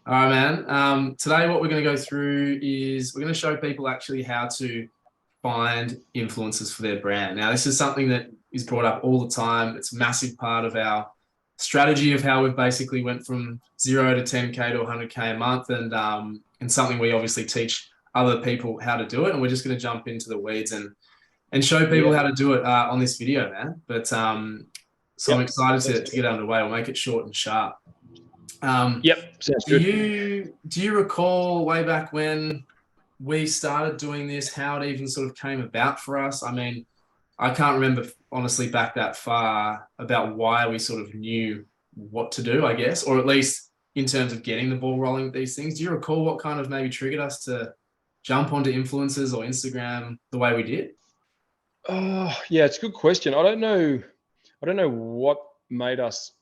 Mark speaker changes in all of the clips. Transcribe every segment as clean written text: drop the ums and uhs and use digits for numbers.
Speaker 1: All right, man. Today, what we're going to go through is we're going to show people actually how to find influencers for their brand. Now, this is something that is brought up all the time. It's a massive part of our strategy of how we've basically went from 0 to 10K to 100K a month, and something we obviously teach other people how to do it. And we're just going to jump into the weeds and show people how to do it on this video, man. But I'm excited to get underway. We'll make it short and sharp.
Speaker 2: Sounds
Speaker 1: good. Do you recall way back when we started doing this, how it even sort of came about for us? I mean, I can't remember honestly back that far about why we sort of knew what to do, I guess, or at least in terms of getting the ball rolling with these things. Do you recall what kind of maybe triggered us to jump onto influencers or Instagram the way we did?
Speaker 2: Oh, yeah, it's a good question. I don't know what made us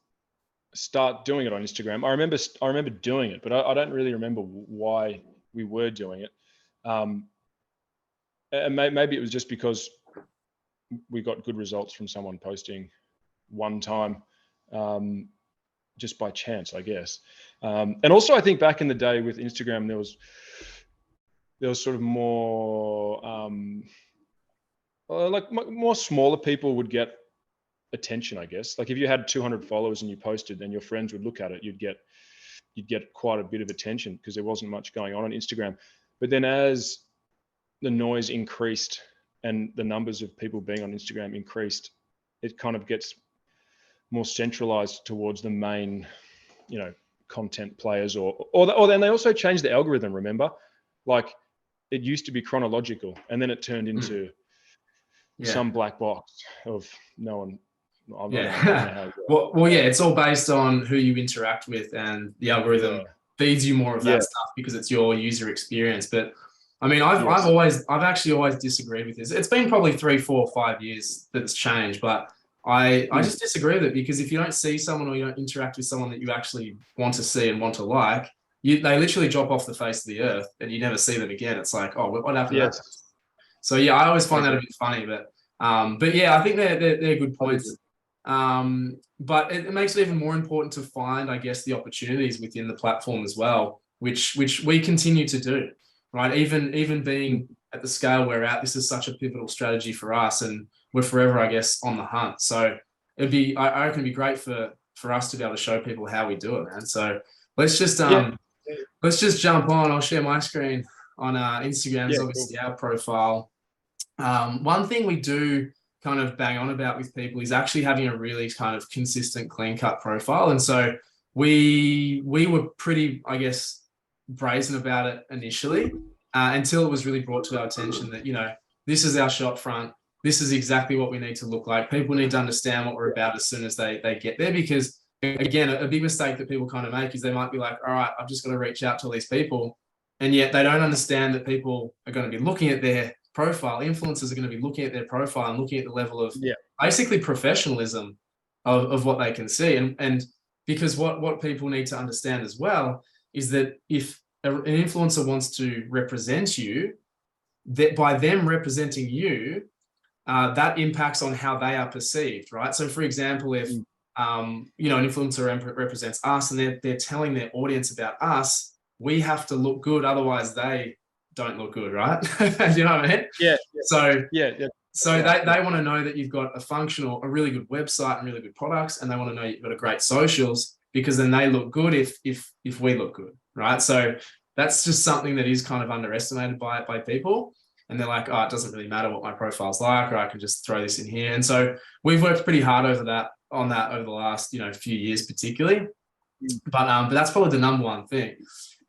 Speaker 2: start doing it on Instagram. I remember doing it, but I don't really remember why we were doing it. And maybe it was just because we got good results from someone posting one time, just by chance, I guess. And also, I think back in the day with Instagram, there was sort of more like more smaller people would get attention, I guess. Like if you had 200 followers and you posted and your friends would look at it, you'd get quite a bit of attention because there wasn't much going on Instagram. But then as the noise increased and the numbers of people being on Instagram increased, it kind of gets more centralized towards the main, content players or then they also changed the algorithm, remember? Like it used to be chronological and then it turned into some black box of no one.
Speaker 1: Yeah. Well, yeah, it's all based on who you interact with, and the algorithm feeds you more of that stuff because it's your user experience. But I mean, I've actually always disagreed with this. It's been probably 3, 4, 5 years that it's changed, but I just disagree with it because if you don't see someone or you don't interact with someone that you actually want to see and want to like, they literally drop off the face of the earth and you never see them again. It's like, oh, what happened?
Speaker 2: Yes.
Speaker 1: So yeah, I always find that a bit funny, but yeah, I think they're good points. But it makes it even more important to find, I guess, the opportunities within the platform as well, which we continue to do, right? Even being at the scale we're at, this is such a pivotal strategy for us, and we're forever, I guess, on the hunt. So I reckon it'd be great for us to be able to show people how we do it, man. So let's just jump on. I'll share my screen on Instagram. Is obviously our profile. One thing we do kind of bang on about with people is actually having a really kind of consistent, clean-cut profile. And so we were pretty, I guess, brazen about it initially until it was really brought to our attention that, this is our shop front. This is exactly what we need to look like. People need to understand what we're about as soon as they get there, because again, a big mistake that people kind of make is they might be like, all right, I've just got to reach out to all these people. And yet they don't understand that people are going to be looking at their profile. Influencers are going to be looking at their profile and looking at the level of basically professionalism of what they can see. And because what people need to understand as well is that if an influencer wants to represent you, that by them representing you, that impacts on how they are perceived, right? So for example, if an influencer represents us and they're telling their audience about us, we have to look good, otherwise they don't look good, right? You know what I mean?
Speaker 2: Yeah.
Speaker 1: So they want to know that you've got a really good website and really good products, and they want to know you've got a great socials, because then they look good if we look good, right? So that's just something that is kind of underestimated by people, and they're like, oh, it doesn't really matter what my profile's like, or I can just throw this in here. And so we've worked pretty hard over that over the last few years, particularly. But that's probably the number one thing.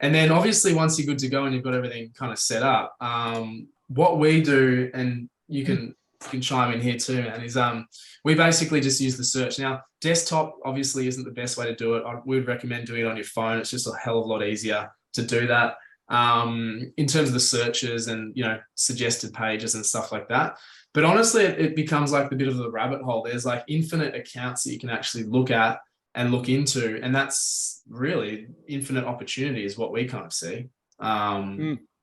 Speaker 1: And then obviously once you're good to go and you've got everything kind of set up, what we do, and you can chime in here too, man, is we basically just use the search. Now, desktop obviously isn't the best way to do it. We would recommend doing it on your phone. It's just a hell of a lot easier to do that in terms of the searches and, suggested pages and stuff like that. But honestly, it becomes like a bit of a rabbit hole. There's like infinite accounts that you can actually look at and look into, and that's really infinite opportunity is what we kind of see.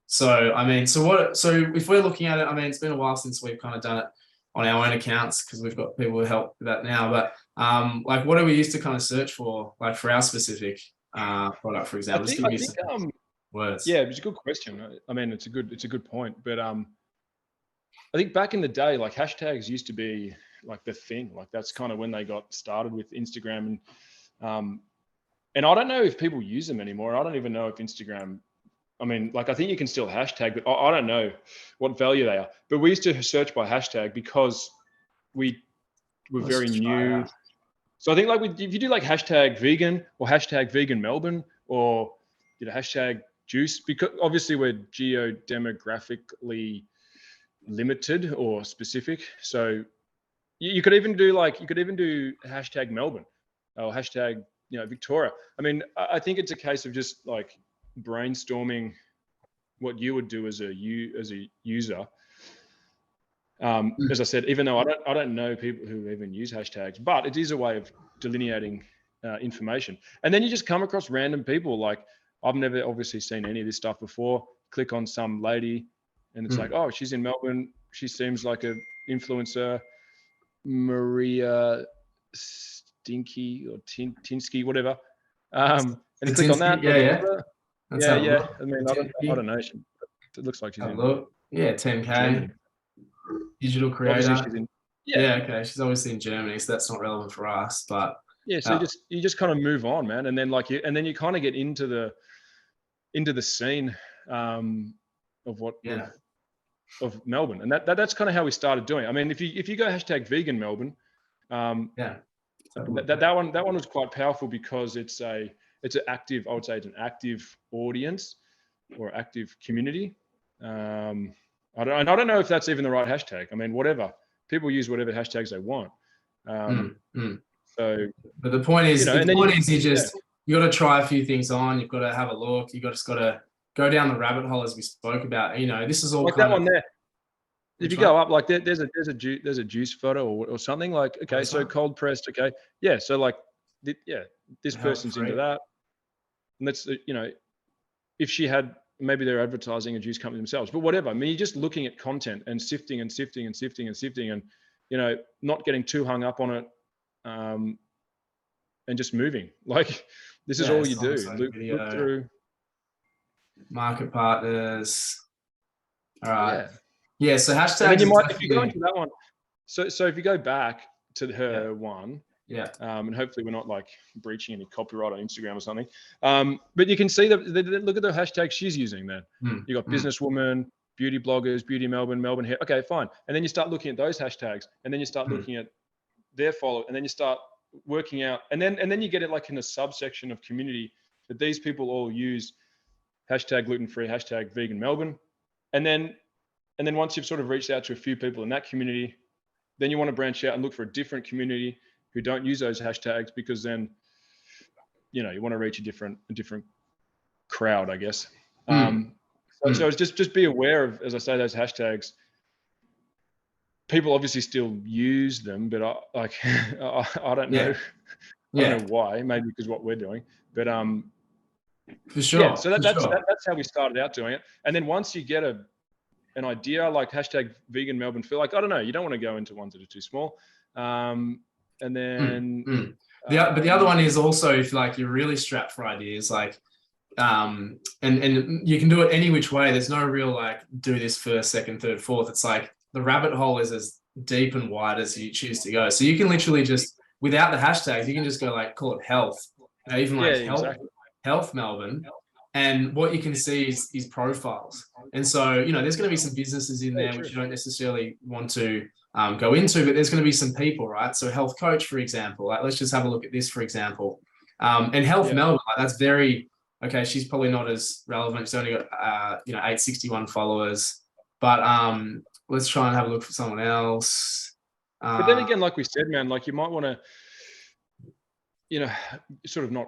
Speaker 1: So if we're looking at it, it's been a while since we've kind of done it on our own accounts because we've got people who help with that now. But like, what do we used to kind of search for, like for our specific product, for
Speaker 2: I
Speaker 1: example? Just
Speaker 2: think,
Speaker 1: give me some words.
Speaker 2: yeah, it's a good question. I mean, it's a good point. But I think back in the day, like hashtags used to be like the thing. Like that's kind of when they got started with Instagram, and I don't know if people use them anymore. I don't even know if Instagram. I mean, like I think you can still hashtag, but I don't know what value they are. But we used to search by hashtag because we were very new.
Speaker 1: That.
Speaker 2: So I think like if you do like hashtag vegan or hashtag vegan Melbourne or hashtag juice, because obviously we're geodemographically limited or specific. So you could even do hashtag Melbourne or hashtag Victoria. I mean, I think it's a case of just like brainstorming what you would do as a user. As I said, even though I don't know people who even use hashtags, but it is a way of delineating information. And then you just come across random people. Like I've never obviously seen any of this stuff before. Click on some lady and it's like, oh, she's in Melbourne. She seems like a influencer, Maria Stinky or Tinsky, whatever. And you click on that.
Speaker 1: Yeah.
Speaker 2: Yeah. I mean, I don't know. It looks like she's in
Speaker 1: look. Yeah, 10K.
Speaker 2: Germany.
Speaker 1: Digital creator.
Speaker 2: She's in,
Speaker 1: okay. She's obviously in Germany, so that's not relevant for us. But
Speaker 2: yeah, so you just kind of move on, man, and then you kind of get into the scene of what of Melbourne, and that's kind of how we started doing it. I mean, if you go hashtag vegan Melbourne, that one was quite powerful because it's an active, I would say it's an active audience or active community. I don't know if that's even the right hashtag. I mean, whatever. People use whatever hashtags they want. So,
Speaker 1: but the point is, you got to try a few things on. You've got to have a look. You just got to go down the rabbit hole as we spoke about. This is all
Speaker 2: like that one there. If you go up, like there's a juice photo or something like, okay, so cold pressed, okay, yeah, so like, this person's into that, and that's if she had. Maybe they're advertising a juice company themselves, but whatever. I mean, you're just looking at content and sifting and not getting too hung up on it, and just moving. Like this is all you do. Look through
Speaker 1: market partners. All right. Yeah. So hashtags.
Speaker 2: And then you might, if you go into that one. So if you go back to her one.
Speaker 1: Yeah.
Speaker 2: And hopefully we're not like breaching any copyright on Instagram or something. But you can see that look at the hashtag she's using there. You got businesswoman, beauty bloggers, beauty Melbourne hair. Okay, fine. And then you start looking at those hashtags, and then you start looking at their follow, and then you start working out, and then you get it like in a subsection of community that these people all use hashtag gluten-free, hashtag vegan Melbourne. And then once you've sort of reached out to a few people in that community, then you want to branch out and look for a different community who don't use those hashtags, because then, you want to reach a different crowd, I guess. So it's just be aware of, as I say, those hashtags. People obviously still use them, but I don't know. I don't know why. Maybe because what we're doing, but
Speaker 1: for sure.
Speaker 2: Yeah. So that's how we started out doing it. And then once you get an idea, like hashtag vegan Melbourne, feel like, I don't know, you don't want to go into ones that are too small. And then
Speaker 1: but the other one is also, if like you're really strapped for ideas, like and you can do it any which way. There's no real like do this first, second, third, fourth. It's like the rabbit hole is as deep and wide as you choose to go. So you can literally just, without the hashtags, you can just go like, call it health, even like health Melbourne. And what you can see is profiles. And so, there's going to be some businesses in there which you don't necessarily want to go into, but there's going to be some people, right? So health coach, for example, like, let's just have a look at this, for example. And health Melbourne, like, that's very, okay, she's probably not as relevant. She's only got, 861 followers, but let's try and have a look for someone else.
Speaker 2: But then again, like we said, man, like you might want to, sort of not,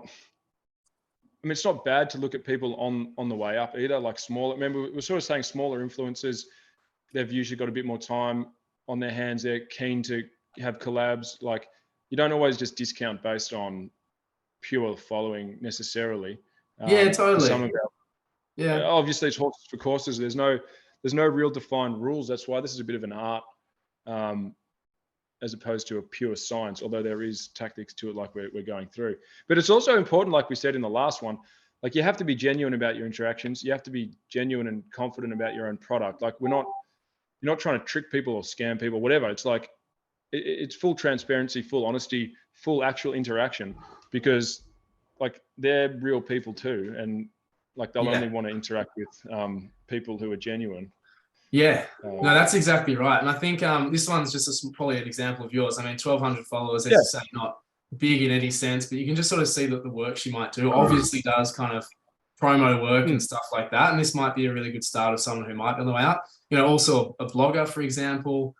Speaker 2: I mean, it's not bad to look at people on the way up either, like smaller. Remember, we're sort of saying smaller influencers, they've usually got a bit more time on their hands. They're keen to have collabs. Like, you don't always just discount based on pure following necessarily.
Speaker 1: Yeah, totally.
Speaker 2: Obviously, it's horses for courses. There's no real defined rules. That's why this is a bit of an art. as opposed to a pure science, although there is tactics to it like we're going through. But it's also important, like we said in the last one, like you have to be genuine about your interactions. You have to be genuine and confident about your own product. Like you're not trying to trick people or scam people, whatever. It's like, it's full transparency, full honesty, full actual interaction, because like they're real people too. And like they'll only want to interact with people who are genuine.
Speaker 1: Yeah, no, that's exactly right. And I think this one's just probably an example of yours. I mean, 1,200 followers, as you say, not big in any sense, but you can just sort of see that the work she might do obviously does kind of promo work and stuff like that. And this might be a really good start of someone who might be on the way out. You know, also a blogger, for example,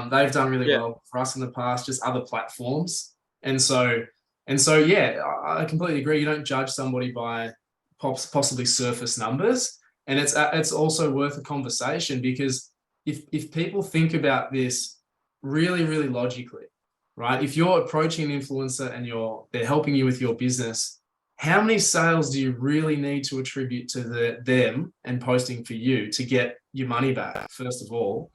Speaker 1: they've done really well for us in the past, just other platforms. And so, yeah, I completely agree. You don't judge somebody by possibly surface numbers. And it's also worth a conversation, because if people think about this really, really logically, right? If you're approaching an influencer and they're helping you with your business, how many sales do you really need to attribute to them and posting for you to get your money back, first of all?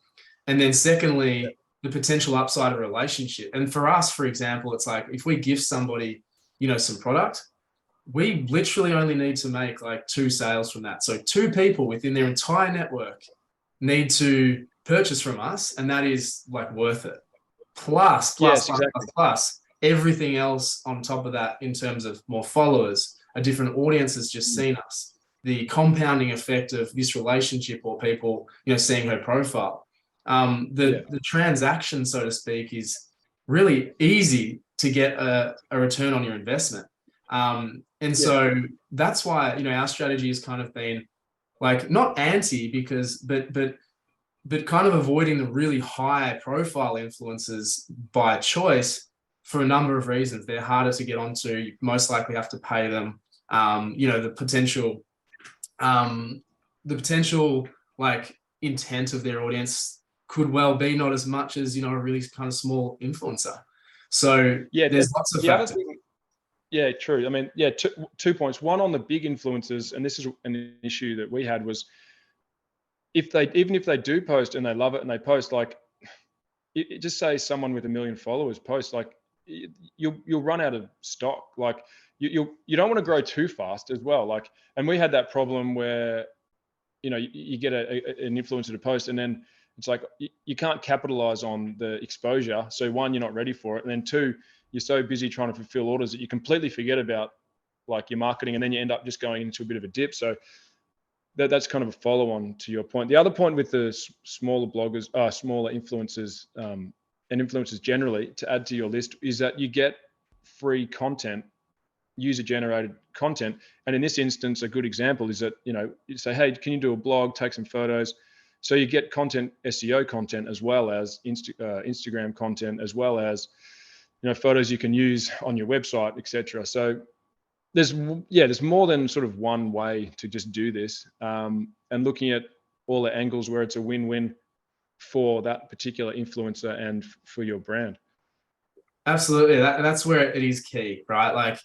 Speaker 1: And then secondly, the potential upside of a relationship. And for us, for example, it's like if we give somebody, some product, we literally only need to make like 2 sales from that. So 2 people within their entire network need to purchase from us, and that is like worth it. Plus everything else on top of that, in terms of more followers, a different audience has just seen us, the compounding effect of this relationship, or people, seeing her profile. The transaction, so to speak, is really easy to get a return on your investment. So that's why, our strategy has kind of been like not anti, but kind of avoiding the really high profile influencers by choice for a number of reasons. They're harder to get onto. You most likely have to pay them. The potential like intent of their audience could well be not as much as, a really kind of small influencer. So there's lots of factors.
Speaker 2: Yeah, true. I mean, 2 points. One, on the big influencers, and this is an issue that we had, was even if they do post and they love it and they post, like, it just say someone with 1 million followers posts, like you'll run out of stock. Like you don't want to grow too fast as well. Like, and we had that problem where, you get an influencer to post, and then it's like you can't capitalize on the exposure. So one, you're not ready for it, and then 2, you're so busy trying to fulfill orders that you completely forget about like your marketing, and then you end up just going into a bit of a dip. So that's kind of a follow on to your point. The other point with the smaller bloggers, smaller influencers, and influencers generally, to add to your list, is that you get free content, user generated content. And in this instance, a good example is that, you say, hey, can you do a blog, take some photos? So you get content, SEO content, as well as Instagram content, as well as, photos you can use on your website, etc. So there's more than sort of one way to just do this, and looking at all the angles where it's a win-win for that particular influencer and for your brand.
Speaker 1: Absolutely. That's where it is key, right? Like,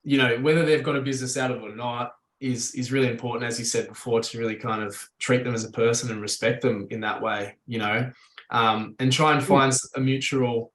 Speaker 1: whether they've got a business out of it or not is really important, as you said before, to really kind of treat them as a person and respect them in that way, and try and find a mutual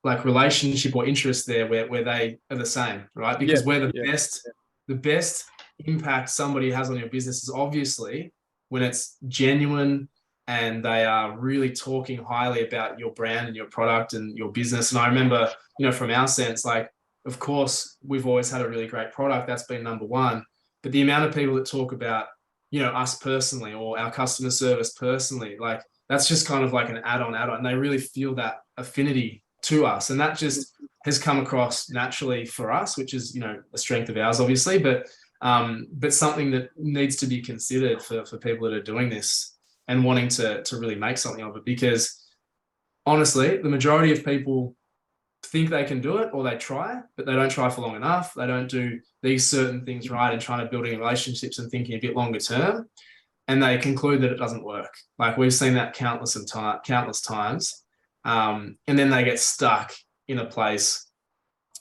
Speaker 1: like relationship or interest there where they are the same, right? Because where the best impact somebody has on your business is obviously when it's genuine and they are really talking highly about your brand and your product and your business. And I remember, from our sense, like, of course, we've always had a really great product. That's been number one. But the amount of people that talk about, us personally or our customer service personally, like, that's just kind of like an add-on. And they really feel that affinity to us. And that just has come across naturally for us, which is, a strength of ours, obviously, but something that needs to be considered for people that are doing this and wanting to really make something of it. Because honestly, the majority of people think they can do it, or they try, but they don't try for long enough. They don't do these certain things right and trying to building relationships and thinking a bit longer term. And they conclude that it doesn't work. Like, we've seen that countless times. And then they get stuck in a place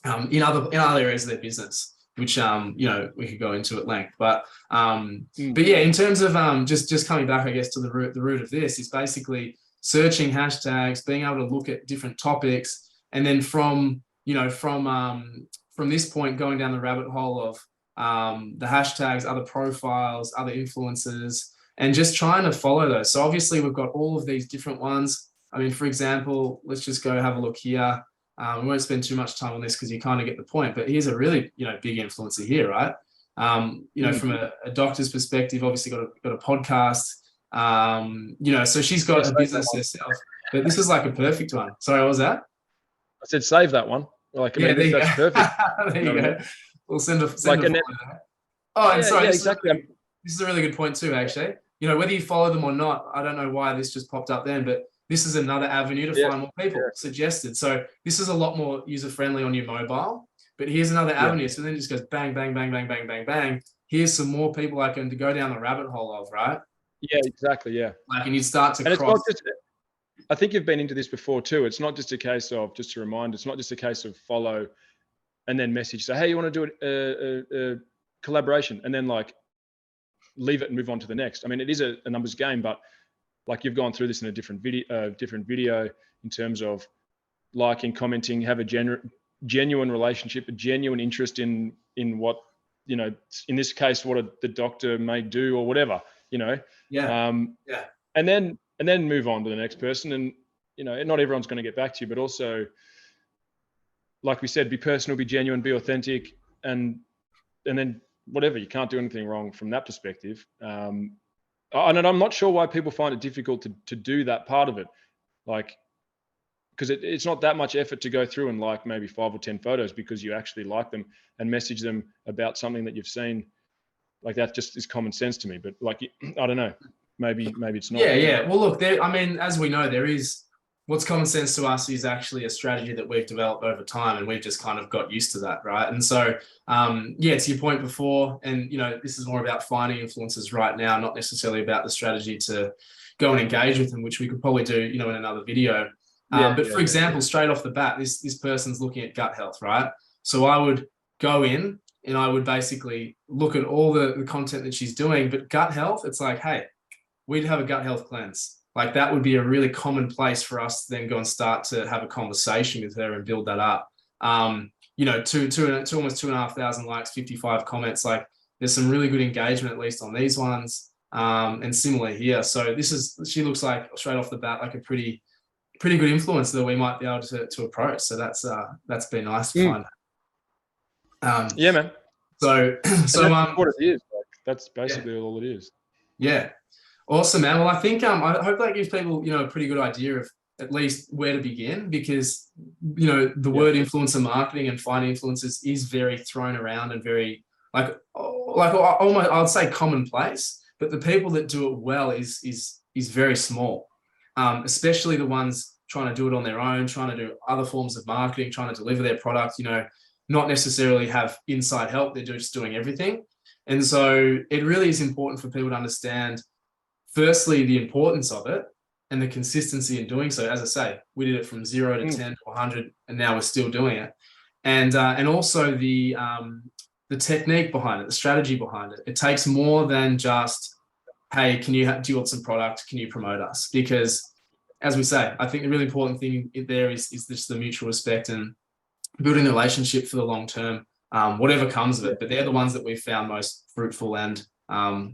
Speaker 1: in other areas of their business, which we could go into at length. But yeah, in terms of just coming back, I guess, to the root of this is basically searching hashtags, being able to look at different topics, and then from this point going down the rabbit hole of the hashtags, other profiles, other influencers, and just trying to follow those. So obviously we've got all of these different ones. I mean, for example, let's just go have a look here. We won't spend too much time on this because you kind of get the point, but here's a really, big influencer here, right? From a doctor's perspective, obviously got a podcast, so she's got a business herself, but this is like a perfect one. Sorry, what was that?
Speaker 2: I said, save that one. Like, I mean, that's perfect.
Speaker 1: There you go. We'll send a
Speaker 2: like,
Speaker 1: follow there. Oh, and sorry,
Speaker 2: exactly.
Speaker 1: This is a really good point too, actually. Whether you follow them or not, I don't know why this just popped up then, but this is another avenue to find more people suggested. So this is a lot more user-friendly on your mobile, but here's another avenue. So then it just goes bang, bang, bang, bang, bang, bang, bang. Here's some more people I can go down the rabbit hole of, right?
Speaker 2: Yeah, exactly. Yeah.
Speaker 1: Like, and you start to
Speaker 2: It's not just, I think you've been into this before too. It's not just a case of, just to remind, it's not just a case of follow and then message, say, hey, you want to do a collaboration, and then like leave it and move on to the next. I mean, it is a numbers game, but like you've gone through this in a different video in terms of liking, commenting, have a genuine relationship, a genuine interest in what, in this case, what the doctor may do or whatever, and then move on to the next person. And, not everyone's going to get back to you, but also, like we said, be personal, be genuine, be authentic, and then whatever, you can't do anything wrong from that perspective. And I'm not sure why people find it difficult to do that part of it. Like, because it's not that much effort to go through and like maybe 5 or 10 photos because you actually like them and message them about something that you've seen. Like, that just is common sense to me. But like, I don't know, maybe it's not.
Speaker 1: Yeah. Well, look, as we know, there is, what's common sense to us is actually a strategy that we've developed over time, and we've just kind of got used to that, right? And so, to your point before, and this is more about finding influencers right now, not necessarily about the strategy to go and engage with them, which we could probably do, in another video. For example, straight off the bat, this person's looking at gut health, right? So I would go in and I would basically look at all the content that she's doing, but gut health, it's like, hey, we'd have a gut health cleanse. Like, that would be a really common place for us to then go and start to have a conversation with her and build that up. To almost 2,500 likes, 55 comments. Like, there's some really good engagement, at least on these ones. And similar here. So she looks like, straight off the bat, like a pretty good influencer that we might be able to approach. So that's been nice to find.
Speaker 2: Yeah, man.
Speaker 1: So
Speaker 2: that's what it is. Like, that's basically all it is.
Speaker 1: Yeah. Awesome, man. Well, I think I hope that gives people, a pretty good idea of at least where to begin, because, the word influencer marketing and finding influencers is very thrown around and very like almost, I would say, commonplace. But the people that do it well is very small, especially the ones trying to do it on their own, trying to do other forms of marketing, trying to deliver their product, not necessarily have inside help. They're just doing everything. And so it really is important for people to understand, firstly, the importance of it and the consistency in doing so. As I say, we did it from 0 to 10 to 100, and now we're still doing it. And also the technique behind it, the strategy behind it. It takes more than just, hey, do you want some product? Can you promote us? Because, as we say, I think the really important thing there is just the mutual respect and building a relationship for the long term, whatever comes of it. But they're the ones that we've found most fruitful and,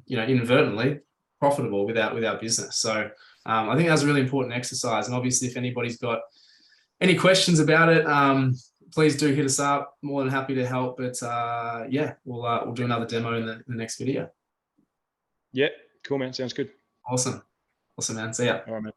Speaker 1: inadvertently profitable with our business. So I think that's a really important exercise. And obviously, if anybody's got any questions about it, please do hit us up. More than happy to help. But we'll do another demo in the next video.
Speaker 2: Yeah, cool, man. Sounds good.
Speaker 1: Awesome, man. See ya.
Speaker 2: All right, man.